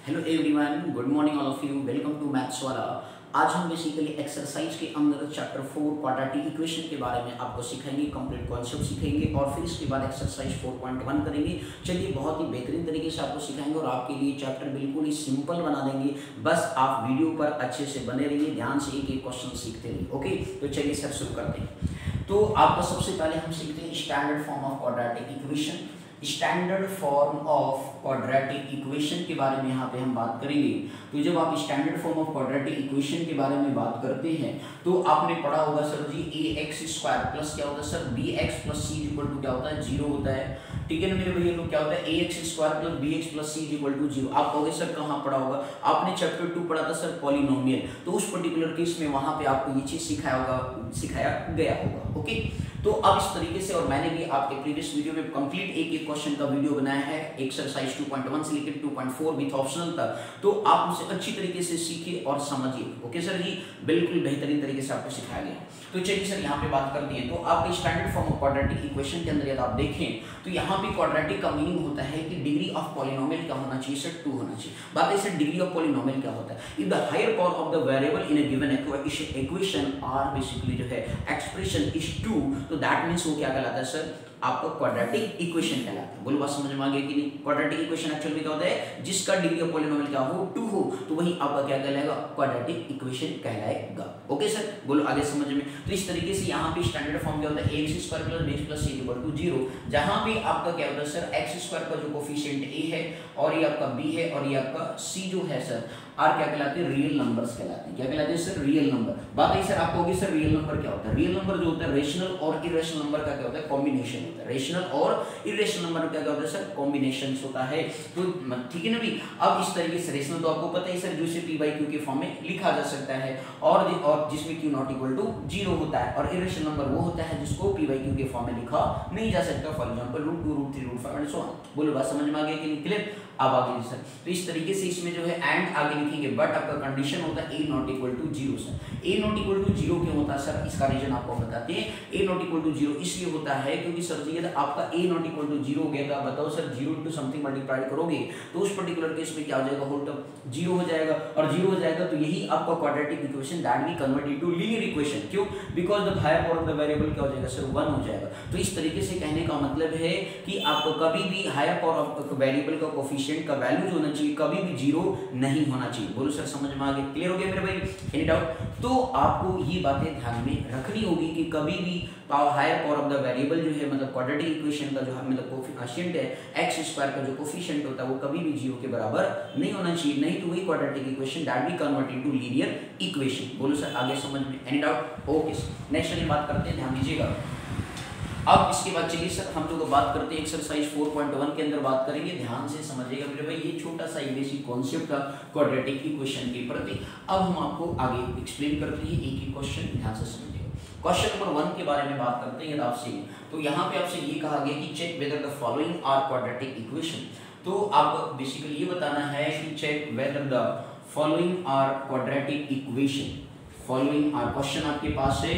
Hello everyone, good morning all of you. Welcome to Maths Wala. आज हम basically exercise के अंदर चैप्टर 4 क्वाड्रेटिक इक्वेशन के बारे में आपको सिखाएंगे, कंप्लीट कॉन्सेप्ट सीखेंगे और फिर इसके बाद एक्सरसाइज 4.1 करेंगे। चलिए, बहुत ही बेहतरीन तरीके से आपको सिखाएंगे और आपके लिए चैप्टर बिल्कुल ही सिंपल बना देंगे। बस आप वीडियो पर अच्छे से बने रहिए, ध्यान से एक एक क्वेश्चन सीखते रहिए। ओके, तो चलिए सर शुरू करते हैं। तो आपको सबसे पहले हम सीखते हैं standard form of quadratic equation. Standard form of quadratic equation के बारे में यहाँ पे हम बात करेंगे। तो जब आप standard form of quadratic equation के बारे में बात करते हैं तो आपने पढ़ा होगा सर जी ax² प्लस क्या होता है sir bx plus c equal to क्या होता है 0 होता है। ठीक है ना मेरे भैया लोग, क्या होता है ax² plus bx plus c equal to 0। आप कहोगे सर कहाँ पढ़ा होगा? आपने चैप्टर 2 पढ़ा था सर पॉलिनोमियल, तो उस पर्टिकुलर केस में वहां पे आपको ये चीज सिखाया गया होगा। ओके, तो अब इस तरीके से, और मैंने भी आपके प्रीवियस वीडियो में कंप्लीट एक एक क्वेश्चन का वीडियो बनाया है एक्सरसाइज 2.1 से लेकर 2.4 विथ ऑप्शनल तक, तो आप उसे अच्छी तरीके से सीखिए और समझिए। ओके सर जी, बिल्कुल बेहतरीन तरीके से आपको सिखाया गया। तो चलिए सर यहाँ पे बात करते हैं। तो आपके standard form of quadratic equation के अंदर यदि आप देखें तो यहाँ पे क्वाड्रेटिक का मीनिंग होता है कि डिग्री ऑफ पॉलिनोमियल क्या होना चाहिए सर 2 होना चाहिए। बात है सर डिग्री ऑफ पॉलिनोमियल क्या होता है? If the higher power of the variable in a given equation are basically जो है एक्सप्रेशन इज 2, तो दैट मींस वो क्या कहलाता है सर? आपका क्वाड्रेटिक इक्वेशन कहलाता है। बोलो बात समझ में आ गई कि नहीं? क्वाड्रेटिक इक्वेशन एक्चुअली में क्या होता है? जिसका डिग्री ऑफ पॉलिनोमियल क्या हो 2 हो, तो वही आपका क्या कहलाएगा? क्वाड्रेटिक इक्वेशन कहलाएगा। ओके सर, बोलो आगे समझ में। तो इस तरीके से यहाँ पे स्टैंडर्ड फॉर्म क्या होता है? ax² plus bx plus c equal to 0, जहां पे आपका क्या होता है सर x² का जो कोफिशिएंट a है और ये आपका b है और ये आपका c जो है सर आर क्या कहलाते हैं? रियल नंबर्स कहलाते हैं। क्या कहलाते हैं सर? Real number. बात है सर आप कहोगे सर रियल नंबर क्या होता है? रियल नंबर जो होता है रेशनल और इरेशनल नंबर का क्या होता है? कॉम्बिनेशन होता है। रेशनल और इरेशनल नंबर का क्या होता है सर? कॉम्बिनेशन होता है। तो ठीक है ना भी। अब इस तरीके से रेशनल तो आपको पता है सर जो इसे p/q के फॉर्म में लिखा जा सकता है और जिसमें q नॉट इक्वल टू 0 होता है, और इरेशनल नंबर वो होता है जिसको p/q के फॉर्म में लिखा नहीं जा सकता। For example √2 √3 √5 and so on. बोलो बात समझ में आ गई कि नहीं? क्लियर? अब आगे सर तो इस तरीके से इसमें जो है एंड आगे लिखेंगे, बट आपका कंडीशन होता है a not equal to 0 sir. a not equal to 0 क्यों होता है सर? इसका रीजन आपको बताते हैं। a नॉट इक्वल टू 0 इसलिए होता है क्योंकि सर जी यदि आपका a नॉट इक्वल टू 0 हो गया तो आप बताओ सर 0 इनटू समथिंग मल्टीप्लाई करोगे तो उस पर्टिकुलर केस में क्या हो जाएगा? होल टर्म 0 हो जाएगा, और 0 हो जाएगा तो यही आपका quadratic equation that we convert into linear equation. क्यों? Because the higher power of the variable क्या हो जाएगा सर? 1 हो जाएगा। तो इस तरीके से कहने का मतलब है कि आपको कभी भी हायर पावर ऑफ वेरिएबल का कोफिशिएंट का वैल्यू जो होना चाहिए कभी भी 0 नहीं होना चाहिए। बोलो सर समझ में आ गया? क्लियर हो गया मेरे भाई? Any doubt? तो आपको ये बातें ध्यान में रखनी होगी कि कभी भी higher power of the variable जो है मतलब क्वाड्रेटिक इक्वेशन का जो है मतलब कोफिशिएंट है x² का जो कोफिशिएंट होता है वो कभी भी 0 के बराबर नहीं होना चाहिए, नहीं तो वही quadratic equation that we convert into linear equation. बोलो सर आगे समझ में? Any doubt? Okay sir, next वाली बात करते हैं, ध्यान दीजिएगा। अब इसके बाद चलिए सर हम लोग बात करते हैं एक्सरसाइज 4.1 के अंदर बात करेंगे। ध्यान से समझिएगा मेरे भाई, ये छोटा सा बेसिक कॉन्सेप्ट था क्वाड्रेटिक इक्वेशन के प्रति। अब हम आपको आगे एक्सप्लेन करते हैं एक एक क्वेश्चन, ध्यान से समझिएगा। क्वेश्चन नंबर 1 के बारे में बात करते हैं आपसे। तो यहाँ पे आपसे ये कहा गया कि check whether the following are quadratic equation. तो आप बेसिकली ये बताना है कि check whether the following are quadratic equation. Following are question आपके पास है,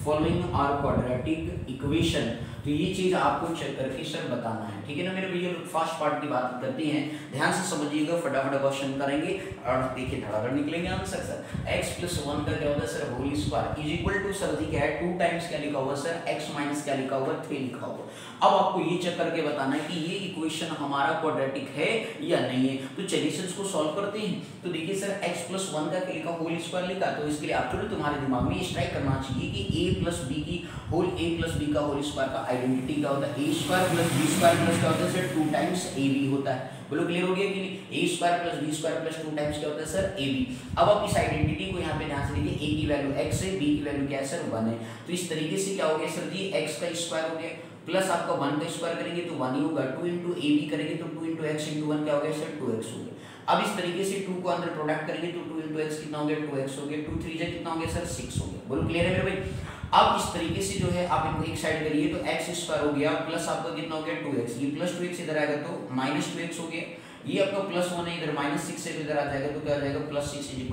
फॉलोइंग आर क्वाड्रेटिक इक्वेशन, तो ये चीज आपको चेक करके सर बताना है। ठीक है ना मेरे भैया? फर्स्ट पार्ट की बात करते हैं, ध्यान से समझिएगा, फटाफट क्वेश्चन करेंगे और देखिए धड़ाधड़ निकलेंगे आंसर सर। x + 1 का क्या होता है sir? Whole square is equal to sir ji क्या है? 2 टाइम्स क्या लिखा हुआ सर? x माइनस क्या लिखा हुआ? 3 लिखा हुआ। अब आपको ये चेक करके बताना है कि ये इक्वेशन हमारा क्वाड्रेटिक है या नहीं है। तो चलिए सर इसको सॉल्व करते हैं। तो देखिए सर x + 1 का क्या लिखा? होल स्क्वायर लिखा, तो इसके लिए एक्चुअली तुम्हारे दिमाग में स्ट्राइक करना चाहिए कि a + b की होल a + b का होल स्क्वायर का आइडेंटिटी क्या होता है? a² + b² प्लस क्या होता है सर? 2 टाइम्स ab होता है। बोलो क्लियर हो गया कि नहीं? a² + b² प्लस 2 टाइम्स क्या होता है सर? ab। अब आप इस आइडेंटिटी को यहाँ पे ध्यान से देखिए, a की वैल्यू x है, b की वैल्यू क्या है सर? 1 है। तो इस तरीके से क्या हो गया सर जी? x का स्क्वायर हो गया प्लस आपका 1 का स्क्वायर करेंगे तो 1 ही होगा, 2 * ab करेंगे तो 2 * x * 1 क्या हो गया सर? 2x हो गया। अब इस तरीके से 2 को अंदर प्रोडक्ट करेंगे तो 2 * x कितना हो गया? 2x हो गया। 2 3 जा कितना हो गया सर? 6 हो गया। बोलो क्लियर है मेरे भाई? अब इस तरीके से जो है आप इनको एक साइड करिए तो x² हो गया प्लस आपका कितना हो गया? 2x। ये प्लस 2x इधर आएगा तो -2x हो गया। ये आपका +1 है, इधर -6 से इधर आ जाएगा तो क्या आ जाएगा? +6 =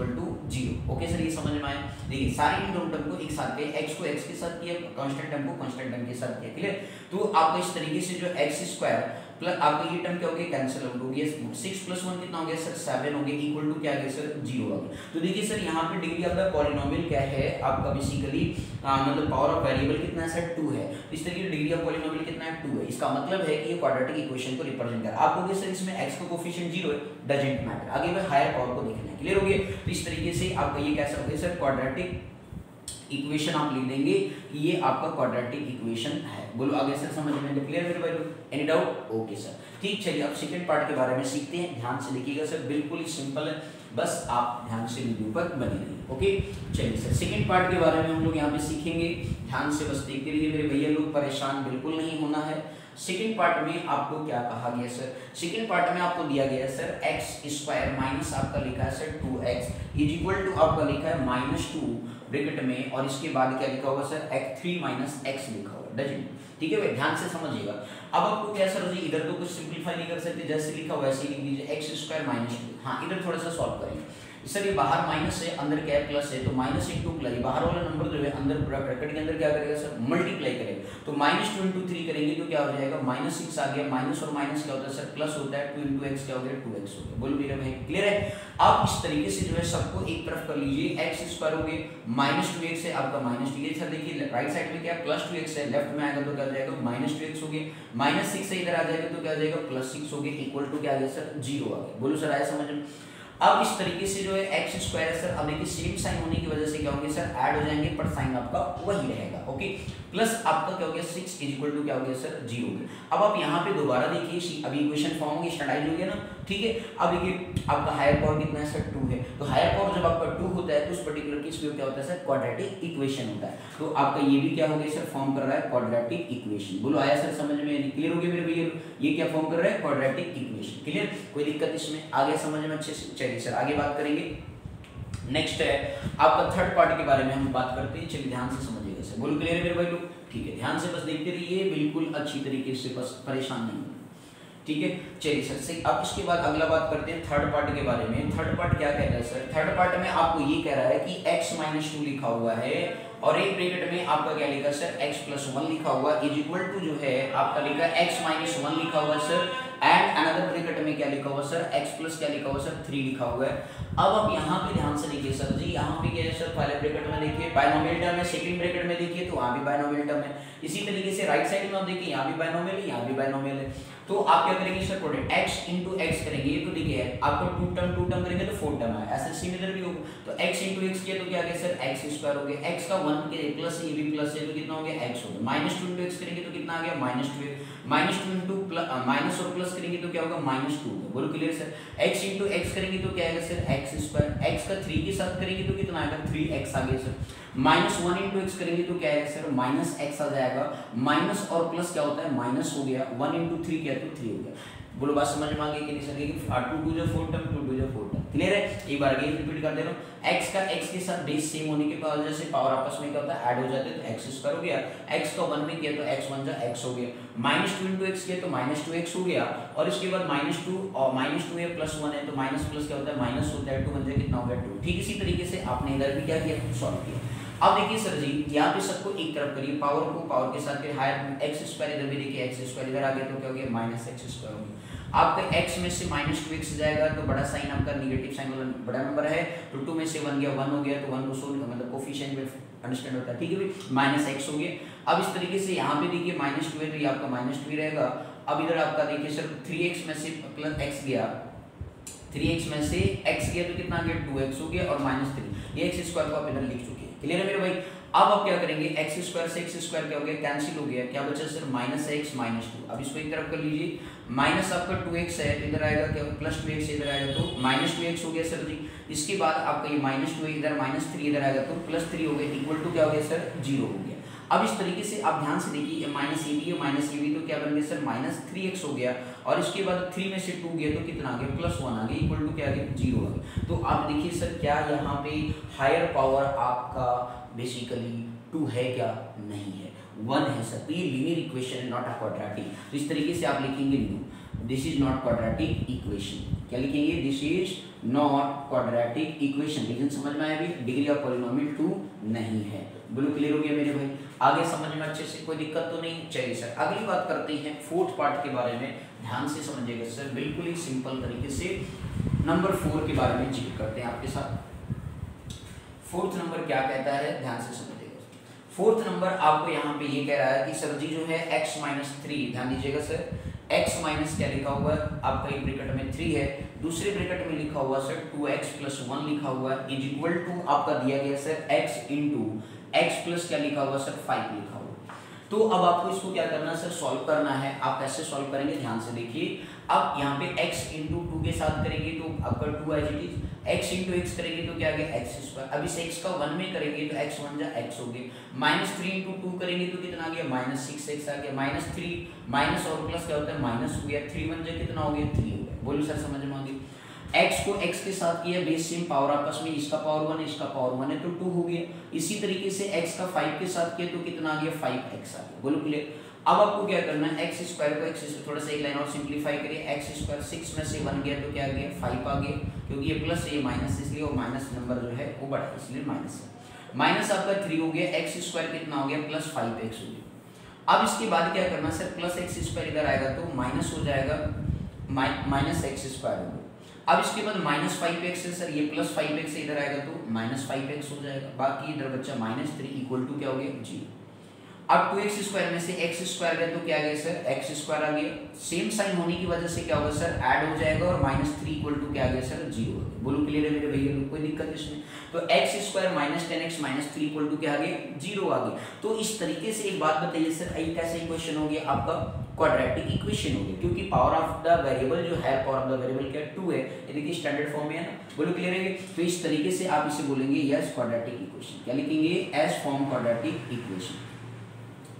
0। ओके सर, ये समझ में आया? देखिए सारे इन दोनों टर्म को एक साथ किया, x को x के साथ किया, कांस्टेंट टर्म को कांस्टेंट टर्म के साथ किया। क्लियर? तो आपको इस तरीके से जो x² प्लस आपका ये टर्म क्या हो गया, कैंसिल आउट हो गया। 6 + 1 कितना हो गया सर, 7 हो गया, इक्वल टू क्या आ गया सर, 0 आ गया। तो देखिए सर यहाँ पे डिग्री ऑफ द पॉलिनोमियल क्या है आपका बेसिकली मतलब पावर ऑफ वेरिएबल कितना है सर, 2 है। इस तरीके की डिग्री ऑफ पॉलिनोमियल कितना है, 2 है। इसका मतलब है कि ये क्वाड्रेटिक इक्वेशन को रिप्रेजेंट कर रहा है। आप कहोगे सर इसमें x का कोएफिशिएंट 0 है, डजंट मैटर, आगे में हायर पावर को देखना है। क्लियर हो गया? तो इस तरीके से आपका ये कैसा हो गया सर, क्वाड्रेटिक इक्वेशन आप लिख देंगे कि ये आपका क्वाड्रेटिक इक्वेशन है। बोलो आगे सर समझ में क्लियर मेरे भाई लोग, एनी डाउट? ओके सर, ठीक। चलिए अब सेकंड पार्ट के बारे में सीखते हैं। ध्यान से देखिएगा सर, बिल्कुल ही सिंपल है, बस आप ध्यान से वीडियो पर बने रहिए। ओके चलिए सर, सेकंड पार्ट के बारे में हम लोग यहाँ पे सीखेंगे। ध्यान से बस देखते रहिए मेरे भैया लोग, परेशान बिल्कुल नहीं होना है। सेकंड पार्ट में आपको क्या कहा गया सर, सेकंड पार्ट में आपको दिया गया है सर x² माइनस आपका लिखा है sir 2x is equal to आपका लिखा है -2 ब्रैकेट में, और इसके बाद क्या लिखा होगा सर, x3 - x लिखा होगा, डजंट। ठीक है भाई, ध्यान से समझिएगा। अब आपको क्या सर जी, इधर तो कुछ सिंपलीफाई नहीं कर सकते, जैसे लिखा हुआ वैसे ही लिख दीजिए, x² -2। हाँ इधर थोड़ा सा सॉल्व करेंगे सर। ये बाहर माइनस है, अंदर क्या है प्लस है, तो माइनस इंटू प्लस, बाहर वाला नंबर जो है अंदर ब्रैकेट के अंदर क्या करेगा सर, मल्टीप्लाई करेगा। तो -2 × 3 करेंगे तो क्या हो जाएगा, -6 आ गया। माइनस और माइनस क्या होता है सर, प्लस होता है। 2 × x क्या हो गया, 2x हो गया। बोलो मेरा भाई क्लियर है? आप इस तरीके से जो है सबको एक तरफ कर लीजिए, x² हो गया, -2x है आपका -2। सर देखिए राइट साइड में क्या है, +2x है, लेफ्ट में आएगा तो क्या हो जाएगा, -2x हो गया। -6 से इधर आ जाएगा तो क्या हो जाएगा, +6 हो गया, इक्वल टू क्या आ गया सर, 0 आ गया। बोलो सर आया समझ में? अब इस तरीके से जो है x² है सर, अब देखिए सेम साइन होने की वजह से क्या होंगे सर, ऐड हो जाएंगे, पर साइन आपका वही रहेगा। ओके प्लस आपका क्या हो गया 6 इज इक्वल टू क्या हो गया सर, 0 हो गया। अब आप यहाँ पे दोबारा देखिए, अभी इक्वेशन फॉर्म होगी, स्टैंडर्डाइज हो गया ना, ठीक है। अब देखिए आपका हायर पावर कितना है सर, 2 है। तो हायर पावर जब आपका 2 होता है तो उस पर्टिकुलर केस में क्या होता है सर, क्वाड्रेटिक इक्वेशन होता है। तो आपका ये भी क्या हो गया सर, फॉर्म कर रहा है क्वाड्रेटिक इक्वेशन। बोलो आया सर समझ में? क्लियर हो गया मेरे भैया? ये क्या फॉर्म कर रहा है, क्वाड्रेटिक इक्वेशन। क्लियर? कोई दिक्कत इसमें? आगे समझ में अच्छे से? चलिए सर आगे बात करेंगे। नेक्स्ट है आपका थर्ड पार्ट के बारे में हम बात करते हैं। चलिए ध्यान से समझिएगा सर, बोलो क्लियर है मेरे भाई लोग? ठीक है, ध्यान से बस देखते रहिए, बिल्कुल अच्छी तरीके से, बस परेशान नहीं होना, ठीक है। चलिए सर से अब इसके बाद अगला बात करते हैं थर्ड पार्ट के बारे में। थर्ड पार्ट क्या कहता है सर, थर्ड पार्ट में आपको ये कह रहा है कि x - 2 लिखा हुआ है, और एक ब्रैकेट में आपका क्या लिखा सर, x + 1 लिखा हुआ इज इक्वल टू जो है आपका लिखा है x - 1 लिखा हुआ सर, एंड अनदर ब्रैकेट में क्या लिखा हुआ सर, x + क्या लिखा हुआ सर, 3 लिखा हुआ है। अब आप यहाँ पे ध्यान से देखिए सर जी, यहाँ पे क्या है सर, पहले ब्रैकेट में देखिए बाइनोमियल टर्म है, सेकंड ब्रैकेट में देखिए तो वहाँ भी बाइनोमियल टर्म है। इसी तरीके से राइट साइड में आप देखिए, यहाँ भी बाइनोमियल है, यहाँ भी बाइनोमियल है। तो आप क्या करेंगे सर, प्रोडक्ट x × x करेंगे, ये तो देखिए आपको 2 टर्म करेंगे तो 4 टर्म है, ऐसे सेम इधर भी होगा। तो x × x किया तो क्या आ गया सर, x² हो गया, x का 1 के प्लस ये भी प्लस है तो कितना हो गया, x हो गया। -2 × x करेंगे तो कितना आ गया, -2 है। -2 × माइनस और प्लस करेंगे तो क्या होगा, -2 होगा। बोलो क्लियर सर? x × x करेंगे तो क्या आएगा सर, x²। x का 3 के साथ करेंगे तो कितना आएगा, 3x आ गया सर। -1 × x करेंगे तो क्या आएगा सर, -x आ जाएगा। माइनस और प्लस क्या होता है, माइनस हो गया। 1 × 3 क्या है तो 3 हो गया। बोलो बात समझ में आ गई कि नहीं सर? 2 2 4 term, 2 2 4 term. क्लियर है? एक बार अगेन रिपीट कर दे रहा हूँ। x का x के साथ बेस सेम होने के वजह से पावर आपस में क्या होता है, ऐड हो जाते हैं, तो x² हो गया। x का 1 में किया तो x1 जा x हो गया। -2 × x किया तो -2x हो गया, और इसके बाद -2 और -2 है प्लस 1 है तो माइनस प्लस क्या होता है, माइनस होता है, 2 बन जाए कितना हो गया, 2। ठीक इसी तरीके से आपने इधर भी क्या किया, सॉल्व किया। अब देखिए सर जी, यहाँ पे सबको एक तरफ करिए, पावर को पावर के साथ, फिर हायर x² इधर भी देखिए, x² इधर आ गया तो क्या हो गया, -x² हो गया। आपका x में से -2x जाएगा तो बड़ा साइन आपका नेगेटिव साइन वाला बड़ा नंबर है, तो 2 में से 1 गया, 1 हो गया, तो 1 को सोल्व मतलब कोफिशिएंट में अंडरस्टैंड होता है, ठीक है भाई, -x हो गया। अब इस तरीके से यहाँ पे देखिए -2 है तो ये आपका -2 रहेगा। अब इधर आपका देखिए सर 3x में से प्लस x गया, 3x में से x गया तो कितना आ गया, 2x हो गया, और -3 ये x² को आप इधर लिख चुके हैं। क्लियर है मेरे भाई? अब आप क्या करेंगे, x² से x² क्या हो गया, कैंसिल हो गया, क्या बचा सर, -x -2। अब इसको एक तरफ कर लीजिए, माइनस आपका 2x है तो इधर आएगा क्या, +2x इधर आएगा तो -2x हो गया सर जी। इसके बाद आपका ये -2 इधर, -3 इधर आएगा तो +3 हो गया, इक्वल टू क्या हो गया सर, 0 हो गया। अब इस तरीके से आप ध्यान से देखिए, -ab तो क्या बन गया सर, -3x हो गया, और इसके बाद 3 में से 2 गया तो कितना आ गया, +1 आ गया, इक्वल टू क्या आ गया, 0 आ गया। तो आप देखिए सर, क्या यहाँ पे हायर पावर आपका बेसिकली 2 है क्या, नहीं है, 1 है सर। तो ये लीनियर इक्वेशन है, नॉट अ क्वाड्रेटिक। तो इस तरीके से आप लिखेंगे no, this is not quadratic equation. क्या लिखेंगे, this is not quadratic equation. Reason समझ में आया भी, डिग्री ऑफ पॉलिनोमियल 2 नहीं है। बिल्कुल क्लियर हो गया मेरे भाई? आगे समझ में अच्छे से, कोई दिक्कत तो नहीं? चलिए सर अगली बात करते हैं फोर्थ पार्ट के बारे में। ध्यान से समझिएगा सर, बिल्कुल ही सिंपल तरीके से नंबर 4 के बारे में जिक्र करते हैं आपके साथ। फोर्थ नंबर क्या कहता है, ध्यान से समझिएगा। फोर्थ नंबर आपको यहाँ पे ये कह रहा है कि सर जी जो है x माइनस 3, ध्यान दीजिएगा सर, x माइनस क्या लिखा हुआ है आपका, एक ब्रैकेट में 3 है, दूसरे ब्रैकेट में लिखा हुआ सर 2x प्लस 1 लिखा हुआ है, इज इक्वल टू आपका दिया गया sir x into x plus क्या लिखा हुआ सर 5 लिखा हुआ। तो अब आपको इसको क्या करना है सर, सॉल्व करना है। आप कैसे सॉल्व करेंगे, ध्यान से देखिए। अब यहाँ पे x इंटू 2 के साथ करेंगे तो आपका 2 as it is, x into x करेंगे तो क्या आ गया x स्क्वायर। अब इस x का 1 में करेंगे तो x 1 जा x हो गया, माइनस 3 इंटू 2 करेंगे तो कितना आ गया माइनस 6x आ गया, माइनस 3 माइनस और प्लस क्या होता है माइनस हो गया, 3 1 जा कितना हो गया 3 हो गया। बोलो सर समझ में आ गई। x को x के साथ किया बेस सेम पावर आपस में, इसका पावर 1 है इसका पावर 1 है तो 2 हो गया। इसी तरीके से x का 5 के साथ किया तो कितना आ गया 5x आ गया। बोलो क्लियर। अब आपको क्या करना है, x स्क्वायर को x से थोड़ा सा एक लाइन और सिंपलीफाई करिए, x स्क्वायर 6 में से 1 गया तो क्या आ गया 5 आ गया, क्योंकि ये प्लस है ये माइनस इसलिए, और माइनस नंबर जो है वो बढ़ा इसलिए माइनस है। माइनस आपका 3 हो गया, x स्क्वायर कितना हो गया प्लस 5x हो गया। अब इसके बाद क्या करना सर, प्लस x स्क्वायर इधर आएगा तो माइनस हो जाएगा, माइनस x स्क्वायर हो गया। अब इसके बाद माइनस 5x है सर, ये प्लस 5x से इधर आएगा तो माइनस 5x हो जाएगा, बाकी इधर बच्चा माइनस 3 इक्वल टू क्या हो गया 0। अब 2x स्क्वायर में से x स्क्वायर गया तो क्या आ गया सर x स्क्वायर आ गया, सेम साइन होने की वजह से क्या होगा सर ऐड हो जाएगा, और माइनस 3 इक्वल टू क्या आ गया सर 0 हो गया। बोलो क्लियर है मेरे भैया, कोई दिक्कत इसमें। तो x square minus 10x minus 3 equal to क्या आ गया 0 आ गया। तो इस तरीके से एक बात बताइए सर, ये कैसा इक्वेशन हो गया आपका क्वाड्रेटिक इक्वेशन हो गया, क्योंकि पावर ऑफ द वेरिएबल जो है, पावर ऑफ द वेरिएबल क्या 2 है, ये देखिए स्टैंडर्ड फॉर्म में है ना। बोलो क्लियर है। तो इस तरीके से आप इसे बोलेंगे यस क्वाड्रेटिक इक्वेशन, क्या लिखेंगे S form quadratic equation,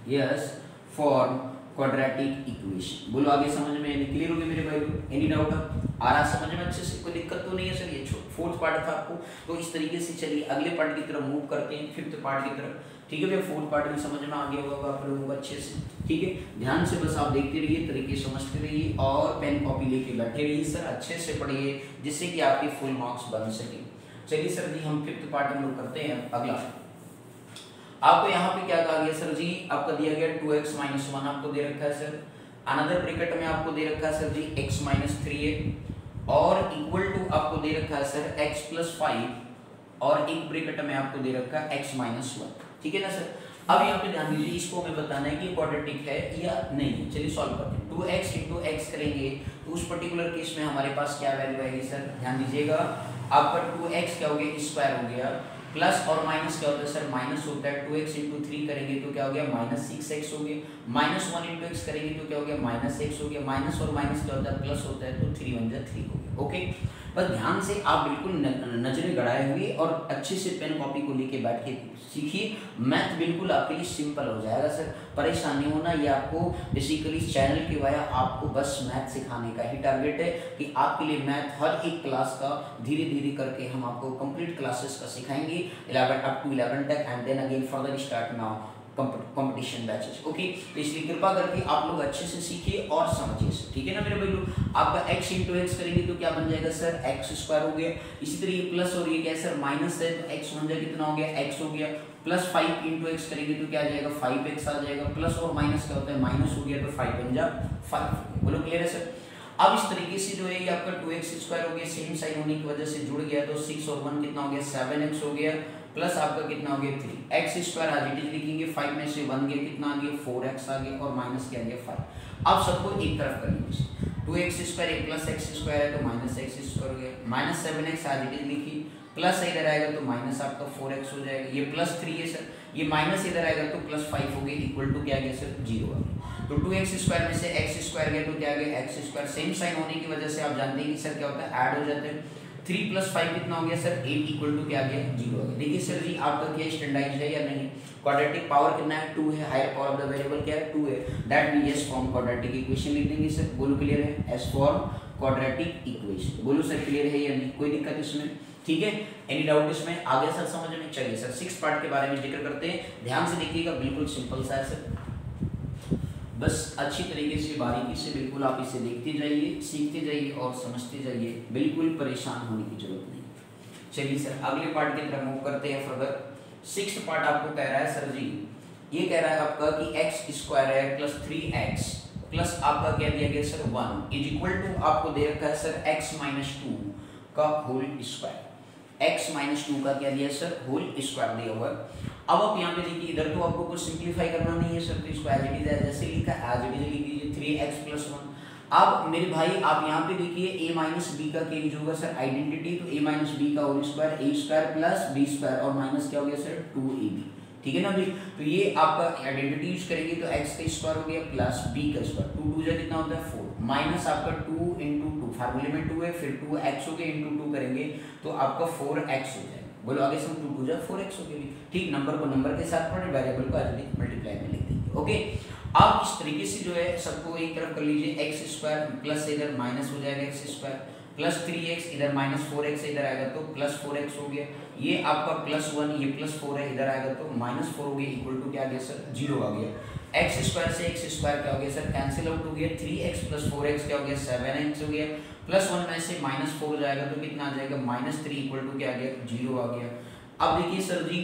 yes form quadratic equation. बोलो आगे समझ में क्लियर हो गया मेरे भाई, एनी डाउट आ रहा समझ में अच्छे से, कोई दिक्कत तो नहीं है सर। ये फोर्थ पार्ट था आपको, तो इस तरीके से चलिए अगले पार्ट की तरफ मूव करते हैं, फिफ्थ पार्ट की तरफ। ठीक है भैया, फोर्थ पार्ट भी समझ में आ गया होगा आप लोगों को अच्छे से। ठीक है, ध्यान से बस आप देखते रहिए, तरीके समझते रहिए और पेन कॉपी लेके बैठे रहिए सर, अच्छे से पढ़िए जिससे कि आपके फुल मार्क्स बन सके। चलिए सर जी हम फिफ्थ पार्ट हम लोग करते हैं। अगला आपको यहाँ पे क्या कहा गया सर जी, आपका दिया गया 2x माइनस 1 आपको दे रखा है सर, अनदर ब्रैकेट में आपको दे रखा है सर जी x माइनस 3 है, और इक्वल टू आपको दे रखा है सर x प्लस 5, और एक ब्रैकेट में आपको दे रखा है x माइनस 1। ठीक है ना सर। अब यहाँ पे ध्यान दीजिए, इसको हमें बताना है कि क्वाड्रेटिक है या नहीं है। चलिए सॉल्व करते हैं। 2x इंटू एक्स करेंगे तो उस पर्टिकुलर केस में हमारे पास क्या वैल्यू आएगी सर, ध्यान दीजिएगा। आपका 2x क्या हो गया स्क्वायर हो गया, प्लस और माइनस क्या होता है सर माइनस होता है, 2x इंटू 3 करेंगे तो क्या हो गया माइनस 6x हो गया, माइनस 1 इंटू एक्स करेंगे तो क्या हो गया माइनस x हो गया, माइनस और माइनस क्या होता है प्लस होता है, तो 3 1 जा 3 हो गया। ओके, बस ध्यान से आप बिल्कुल नजरें गड़ाए हुए और अच्छे से पेन कॉपी को लेके बैठ के सीखिए, मैथ बिल्कुल आपके लिए सिंपल हो जाएगा सर। परेशान नहीं होना, ये आपको बेसिकली इस चैनल के वाया आपको बस मैथ सिखाने का ही टारगेट है कि आपके लिए मैथ हर एक क्लास का धीरे धीरे करके हम आपको कंप्लीट क्लासेस का सिखाएंगे 11 अप टू 11 तक, and then again further start now competition batches. Okay, तो इसलिए कृपा करके आप लोग अच्छे से सीखिए और समझिए। ठीक है ना मेरे भाई लोग। आपका x इंटू एक्स करेंगे तो क्या बन जाएगा सर x स्क्वायर हो गया, इसी तरह ये प्लस और ये क्या है सर माइनस है, तो x बन जाएगा कितना हो गया x हो गया, प्लस 5 इंटू एक्स करेंगे तो क्या आ जाएगा 5x आ जाएगा, प्लस और माइनस क्या होता है माइनस हो गया तो 5 बन जा 5। बोलो क्लियर है सर। अब इस तरीके से जो है ये आपका 2x स्क्वायर हो गया, सेम साइन होने की वजह से जुड़ गया, तो 6 और 1 कितना हो गया 7x हो गया, प्लस आपका कितना हो गया 3x स्क्वायर आज इट इज लिखेंगे, 5 में से 1 गया कितना आ गया 4x आ गया, और माइनस क्या आ गया 5। अब सबको एक तरफ कर लीजिए, 2x स्क्वायर एक प्लस x स्क्वायर है तो माइनस x स्क्वायर हो गया, माइनस 7x आज इट इज लिखी, प्लस इधर आएगा तो माइनस आपका 4x हो जाएगा, ये प्लस 3 है सर, ये माइनस इधर आएगा तो प्लस 5 हो गया, इक्वल टू क्या आ गया सर 0 आ गया। तो 2x स्क्वायर में से x स्क्वायर गया तो क्या आ गया x स्क्वायर, सेम साइन होने की वजह से आप जानते हैं कि सर क्या होता है ऐड हो जाते हैं, 3 प्लस 5 कितना हो गया सर 8 इक्वल टू क्या आ गया 0 आ गया। देखिए सर जी आपका क्या स्टैंडर्डाइज है या नहीं, क्वाड्रेटिक पावर कितना है 2 है, higher power of the variable क्या है 2 है, that means yes form quadratic equation लिख देंगे सर। बोलो क्लियर है, एस फॉर्म क्वाड्रेटिक इक्वेशन। बोलो सर क्लियर है या नहीं, कोई दिक्कत इसमें। ठीक है, एनी डाउट इसमें आगे सर समझ में। चलिए सर 6 पार्ट के बारे में जिक्र करते हैं, ध्यान से देखिएगा, बिल्कुल सिंपल सा है सर, बस अच्छी तरीके से बारीकी से बिल्कुल आप इसे देखते जाइए, सीखते जाइए और समझते जाइए, बिल्कुल परेशान होने की जरूरत नहीं। चलिए सर अगले पार्ट की तरफ मूव करते हैं फर्दर। 6th पार्ट आपको कह रहा है सर जी, ये कह रहा है आपका कि x स्क्वायर है प्लस 3x प्लस आपका क्या दिया गया सर 1 इज इक्वल टू आपको दे रखा है सर x माइनस 2 का होल स्क्वायर। x माइनस 2 का क्या दिया सर होल स्क्वायर दिया हुआ है। अब आप यहाँ पे देखिए इधर तो आपको कुछ सिंप्लीफाई करना नहीं है सर, तो इसको एज इट इज जैसे लिखा एज इट इज लिख दीजिए 3x प्लस 1। अब मेरे भाई आप यहाँ पे देखिए a माइनस बी का क्या होगा सर आइडेंटिटी, तो a माइनस बी का whole square a square plus b square और माइनस क्या हो गया सर 2ab, ठीक है ना भाई। तो ये आपका आइडेंटिटी यूज करेंगे तो x का स्क्वायर हो गया प्लस b का स्क्वायर, 2 2 जा कितना होता है 4 माइनस आपका 2 इंटू 2 फार्मूले में 2 है, फिर 2x हो गया इंटू 2 करेंगे तो आपका 4x हो जाएगा। बोलो आगे से 2 2 जा 4x हो गया, ठीक। नंबर को नंबर के साथ पढ़े, वेरिएबल को आज मल्टीप्लाई में लिख देंगे। ओके, आप इस तरीके से जो है सबको एक तरफ कर लीजिए, एक्स स्क्वायर प्लस इधर माइनस हो जाएगा एक्स स्क्वायर प्लस 3x इधर माइनस 4x इधर आएगा तो प्लस 4x हो गया। ये आपका प्लस 1 ये प्लस 4 है, इधर आएगा तो माइनस 4 हो गया इक्वल टू क्या आ गया सर 0 आ गया। एक्स स्क्वायर से एक्स स्क्वायर क्या हो गया सर कैंसिल आउट हो गया, 3x प्लस 4x क्या हो गया 7x हो गया, प्लस 1 में से माइनस 4 जाएगा तो कितना आ जाएगा माइनस 3 इक्वल टू क्या आ गया 0 आ गया। अब देखिए सर जी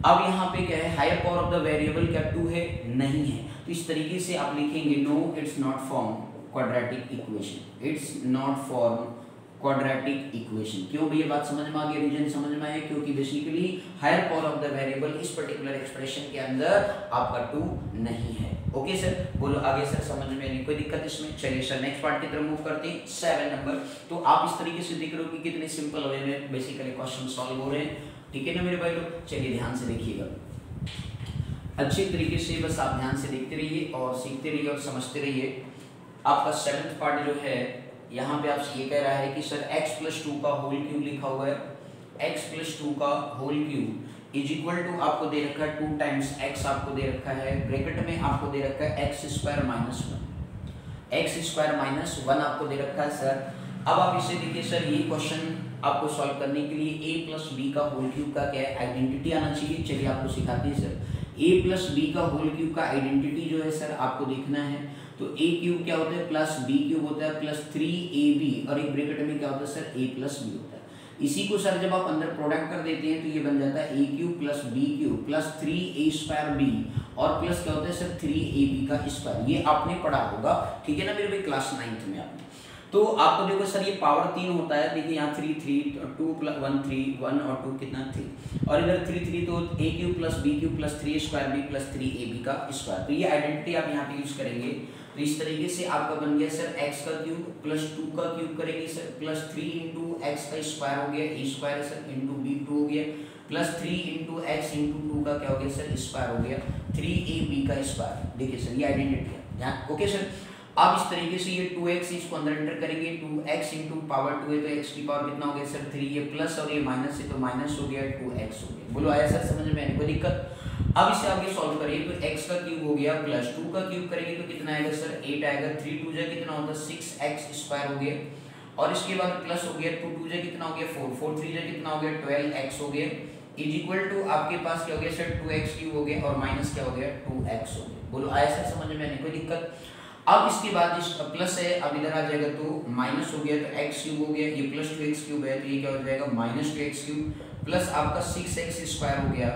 अब यहाँ पे क्या है higher power of the variable क्या 2 है नहीं है, तो इस तरीके से आप लिखेंगे no it's not form quadratic equation, it's not form quadratic equation. क्यों भी ये बात समझ में आ गई, रीजन समझ में आया, क्योंकि basically higher power of the variable इस पर्टिकुलर एक्सप्रेशन के अंदर आपका 2 नहीं है। ओके सर, बोलो आगे सर समझ में नहीं कोई दिक्कत इसमें। चलिए सर नेक्स्ट पार्ट की तरफ मूव करते हैं 7 नंबर। तो आप इस तरीके से देख रहे हो कि कितने सिंपल वे में बेसिकली क्वेश्चन सॉल्व हो रहे हैं, ठीक है ना मेरे भाई लोग। चलिए ध्यान से देखिएगा, अच्छे तरीके से बस आप ध्यान से देखते रहिए और सीखते रहिए और समझते रहिए। आपका 7th पार्ट जो है यहाँ पे आपसे ये कह रहा है कि सर x प्लस 2 का होल क्यूब लिखा हुआ है, x प्लस 2 का whole cube is equal to आपको दे रखा है 2 टाइम्स x आपको दे रखा है, ब्रैकेट में आपको दे रखा है x square minus 1, x square minus 1 आपको दे रखा है सर। अब आप इसे देखिए सर ये क्वेश्चन आपको सॉल्व करने के लिए a प्लस बी का होल क्यूब का क्या है आइडेंटिटी आना चाहिए। चलिए आपको सिखाते हैं सर, a प्लस बी का होल क्यूब का आइडेंटिटी जो है सर आपको देखना है। तो a क्यूब क्या होता है प्लस b क्यूब होता है प्लस 3ab और एक ब्रैकेट में क्या होता है सर a प्लस b होता है। इसी को सर जब आप अंदर प्रोडक्ट कर देते हैं तो ये बन जाता है a cube plus b cube plus 3a square b और प्लस क्या होता है सर 3ab का स्क्वायर। ये आपने पढ़ा होगा, ठीक है ना मेरे भाई, क्लास 9th में आपने। तो आपको देखो सर ये पावर 3 होता है, देखिए यहाँ 3 3 2 प्लस 1 3 1 और 2 कितना 3 और इधर 3 3 तो a cube plus b cube plus 3 square b plus 3ab का स्क्वायर। तो ये आइडेंटिटी आप यहाँ पे यूज करेंगे। तो इस तरीके से आपका बन गया सर x का क्यूब प्लस 2 का क्यूब करेंगे सर प्लस 3 इंटू एक्स का स्क्वायर हो गया a square sir into b 2 हो गया प्लस 3 इंटू एक्स इंटू 2 का क्या हो गया सर स्क्वायर हो गया 3ab का स्क्वायर। देखिए सर ये आइडेंटिटी है यहाँ। ओके सर, अब इस तरीके से ये 2x इसको अंदर एंटर करेंगे, 2x इंटू पावर 2 है तो x की पावर कितना हो गया सर 3, ये प्लस और ये माइनस है तो माइनस हो गया 2x हो गया। बोलो आया सर समझ में, कोई दिक्कत। अब इसे आगे सॉल्व करिए तो x का क्यूब हो गया प्लस 2 का क्यूब करेंगे तो कितना आएगा सर 8 आएगा, 3 2 जा कितना होता है 6x स्क्वायर हो गया और इसके बाद प्लस हो गया 2 2 जा कितना हो गया 4 4 3 जा कितना हो गया 12x हो गया इज इक्वल टू आपके पास क्या हो गया सर 2x क्यूब हो गया और माइनस क्या हो गया 2x हो गया। बोलो आया सर समझ में, कोई दिक्कत। अब इसके बाद इस प्लस है, अब इधर आ जाएगा तो माइनस हो गया तो x क्यूब हो गया, ये प्लस 2x क्यूब है तो ये क्या हो जाएगा माइनस 2x क्यूब प्लस आपका 6x स्क्वायर हो गया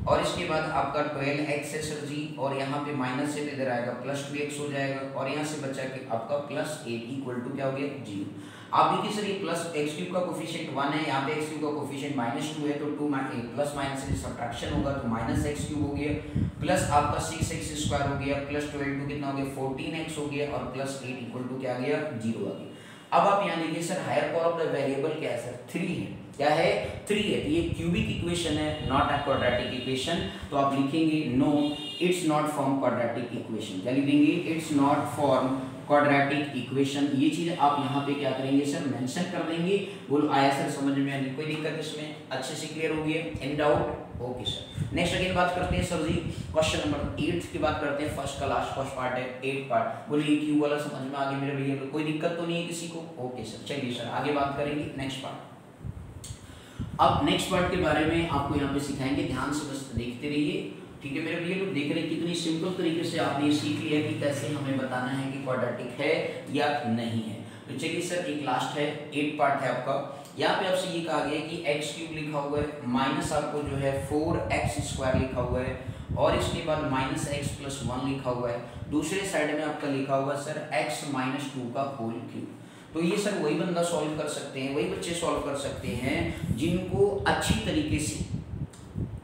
और इसके बाद आपका 12x है सर जी और यहाँ पे माइनस है तो इधर आएगा प्लस 2x हो जाएगा और यहाँ से बचा के आपका प्लस 8 इक्वल टू क्या हो गया 0। आप देखिए सर ये प्लस x क्यूब का कोफिशिएंट 1 है, यहाँ पे x क्यूब का कोफिशिएंट माइनस 2 है तो 2 प्लस माइनस से सब्ट्रैक्शन होगा तो माइनस x क्यूब हो गया प्लस आपका 6x स्क्वायर हो गया प्लस 12 टू कितना हो गया 14x हो गया और प्लस 8 इक्वल टू क्या आ गया 0 आ गया। अब आप यहाँ देखिए sir higher power of the variable क्या है सर 3 है, क्या है 3 है, तो ये क्यूबिक इक्वेशन है नॉट अ क्वाड्रेटिक इक्वेशन। तो आप लिखेंगे no it's not form quadratic equation, क्या लिखेंगे it's not form quadratic equation. ये चीज आप यहाँ पे क्या करेंगे सर मेंशन कर देंगे। बोलो आया सर समझ में, आने कोई दिक्कत इसमें, अच्छे से क्लियर हो गया, in doubt. Okay sir, next again बात करते हैं सर जी क्वेश्चन नंबर 8 की बात करते हैं। फर्स्ट का लास्ट फर्स्ट पार्ट है 8 पार्ट। बोलिए क्यू वाला समझ में आ गया मेरे भैया, कोई दिक्कत तो नहीं है किसी को। ओके सर, चलिए सर आगे बात करेंगे नेक्स्ट पार्ट। अब नेक्स्ट पार्ट के बारे में आपको यहाँ पे सिखाएंगे, ध्यान से बस देखते रहिए, ठीक है मेरे भैया लोग। देख रहे कितनी सिंपल तरीके से आपने सीख लिया कि कैसे हमें बताना है कि क्वाड्रेटिक है या नहीं है। तो चलिए सर एक लास्ट है 8 पार्ट है आपका। यहाँ पे आपसे ये कहा गया कि x क्यूब लिखा हुआ है माइनस आपको जो है 4x स्क्वायर लिखा हुआ है और इसके बाद माइनस एक्स प्लस 1 लिखा हुआ है, दूसरे साइड में आपका लिखा हुआ सर एक्स माइनस 2 का होल क्यूब। तो ये सर वही बंदा सॉल्व कर सकते हैं, वही बच्चे सॉल्व कर सकते हैं जिनको अच्छी तरीके से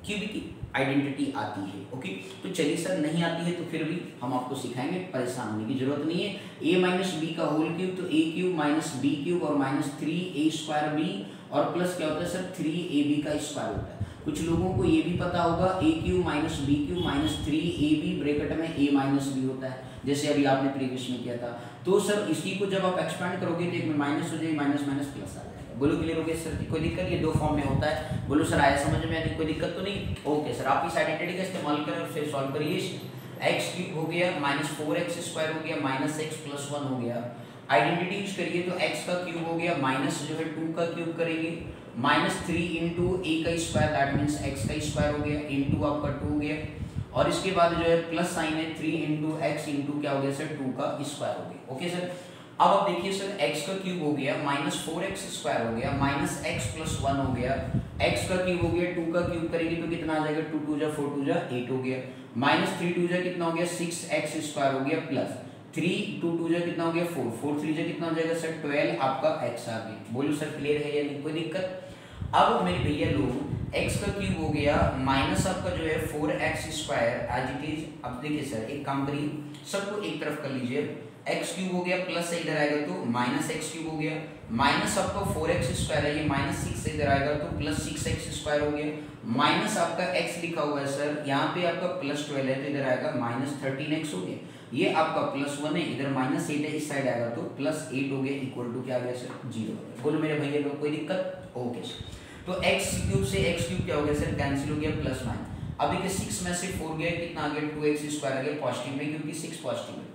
क्यूबिक की आइडेंटिटी आती है। ओके, तो चलिए सर नहीं आती है तो फिर भी हम आपको सिखाएंगे, परेशान होने की जरूरत नहीं है। ए माइनस बी का होल क्यूब, तो ए क्यूब माइनस बी क्यूब और माइनस 3a स्क्वायर बी, और प्लस क्या होता है सर 3ab का स्क्वायर होता है। कुछ लोगों को ये भी पता होगा a cube minus b cube minus 3ab bracket में a माइनस बी होता है, जैसे अभी आपने प्रीवियस में किया था। तो सर इसी को जब आप एक्सपेंड करोगे तो एक में माइनस हो जाएगी, माइनस माइनस प्लस आ जाएगा। बोलो क्लियर हो गया सर जी, कोई दिक्कत? ये दो फॉर्म में होता है। बोलो सर आया समझ में? नहीं कोई दिक्कत तो नहीं? ओके सर, आप इस आइडेंटिटी का इस्तेमाल करें और फिर सॉल्व करिए। एक्स क्यूब हो गया माइनस 4x स्क्वायर हो गया माइनस एक्स प्लस 1 हो गया। आइडेंटिटी यूज करिए तो x का क्यूब हो गया माइनस जो है 2 का क्यूब करेंगे माइनस 3 इंटू ए का स्क्वायर, दैट मीन्स x का स्क्वायर हो गया, इंटू आपका 2 हो गया, और इसके बाद जो है प्लस साइन है 3 इंटू एक्स इंटू क्या हो गया सर 2 का स्क्वायर हो गया। ओके सर, अब आप देखिए सर x का क्यूब हो गया माइनस 4x स्क्वायर हो गया माइनस एक्स प्लस 1 हो गया, x का क्यूब हो गया 2 का क्यूब करेंगे तो कितना आ जाएगा 2 2 जा 4 2 जा 8 हो गया, माइनस 3 2 जा कितना हो गया 6x स्क्वायर हो गया, प्लस 3 2 2 जा कितना हो गया 4 4 3 जा कितना हो जाएगा सर 12 आपका x आ गया। बोलो सर क्लियर है या नहीं, कोई दिक्कत? अब मेरे भैया लोग x का क्यूब हो गया माइनस आपका जो है 4x square as it is. अब देखिए सर एक काम करिए, सबको एक तरफ कर लीजिए, x क्यूब हो गया प्लस से इधर आएगा तो माइनस एक्स क्यूब हो गया, माइनस आपका 4x स्क्वायर है ये माइनस 6 से इधर आएगा तो प्लस 6x स्क्वायर हो गया, माइनस आपका x लिखा हुआ है सर यहाँ पे आपका प्लस 12 है तो इधर आएगा माइनस 13x हो गया, ये आपका प्लस 1 है इधर माइनस 8 है इस साइड आएगा तो प्लस 8 हो गया, इक्वल टू क्या आ गया सर 0। बोलो मेरे भैया लोग कोई दिक्कत? ओके सर, तो x क्यूब से x क्यूब क्या हो गया सर कैंसिल हो गया, प्लस 9। अब देखिए 6 में से 4 गया कितना आ गया 2x स्क्वायर आ गया पॉजिटिव में क्योंकि 6 पॉजिटिव है।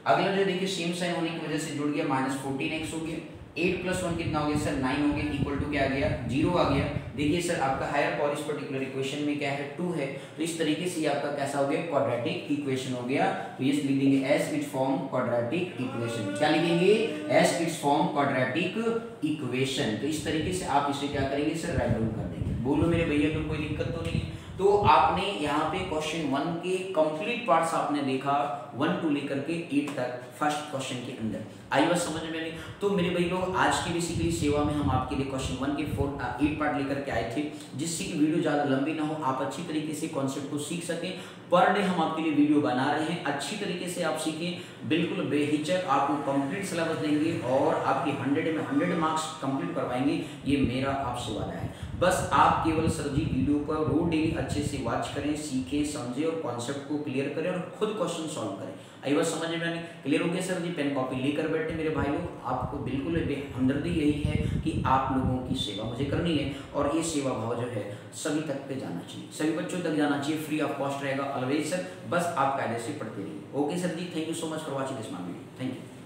अगला जो देखिए सेम साइन होने की वजह से जुड़ गया माइनस 14x हो गया, 8 प्लस 1 कितना हो गया सर 9 हो गया, इक्वल टू क्या आ गया 0 आ गया। देखिए सर आपका हायर पावर इस पर्टिकुलर इक्वेशन में क्या है 2 है, तो इस तरीके से ये आपका कैसा हो गया क्वाड्रेटिक इक्वेशन हो गया। तो ये लिखेंगे as it's form quadratic equation, क्या लिखेंगे as it's form quadratic equation. तो इस तरीके से आप इसे क्या करेंगे सर राइट डाउन कर देंगे। बोलो मेरे भैया तो कोई दिक्कत तो नहीं? तो आपने यहाँ पे क्वेश्चन 1 के कंप्लीट पार्ट्स आपने देखा 1 to लेकर के 8 तक फर्स्ट क्वेश्चन के अंदर। आई बात समझ में नहीं? तो मेरे भाई लोग आज की बेसिकली सेवा में हम आपके लिए क्वेश्चन 1 के 8 पार्ट लेकर के आए थे, जिससे कि वीडियो ज़्यादा लंबी ना हो, आप अच्छी तरीके से कॉन्सेप्ट को सीख सकें। पर डे हम आपके लिए वीडियो बना रहे हैं, अच्छी तरीके से आप सीखें, बिल्कुल बेहिचक आपको कंप्लीट सिलेबस देंगे और आपके 100 में 100 मार्क्स कंप्लीट करवाएंगे, ये मेरा आपसे वादा है। बस आप केवल सर जी वीडियो पर रोज डेली अच्छे से वॉच करें, सीखें, समझें और कॉन्सेप्ट को क्लियर करें और खुद क्वेश्चन सॉल्व करें। आई बात समझ में आनी? क्लियर हो गया सर जी? पेन कॉपी लेकर बैठे मेरे भाई लोग, आपको बिल्कुल हमदर्दी यही है कि आप लोगों की सेवा मुझे करनी है और ये सेवा भाव जो है सभी तक पे जाना चाहिए, सभी बच्चों तक जाना चाहिए, फ्री ऑफ कॉस्ट रहेगा ऑलवेज सर, बस आप कायदे से पढ़ते रहिए। Okay sir ji, thank you so much for watching this my video, thank you.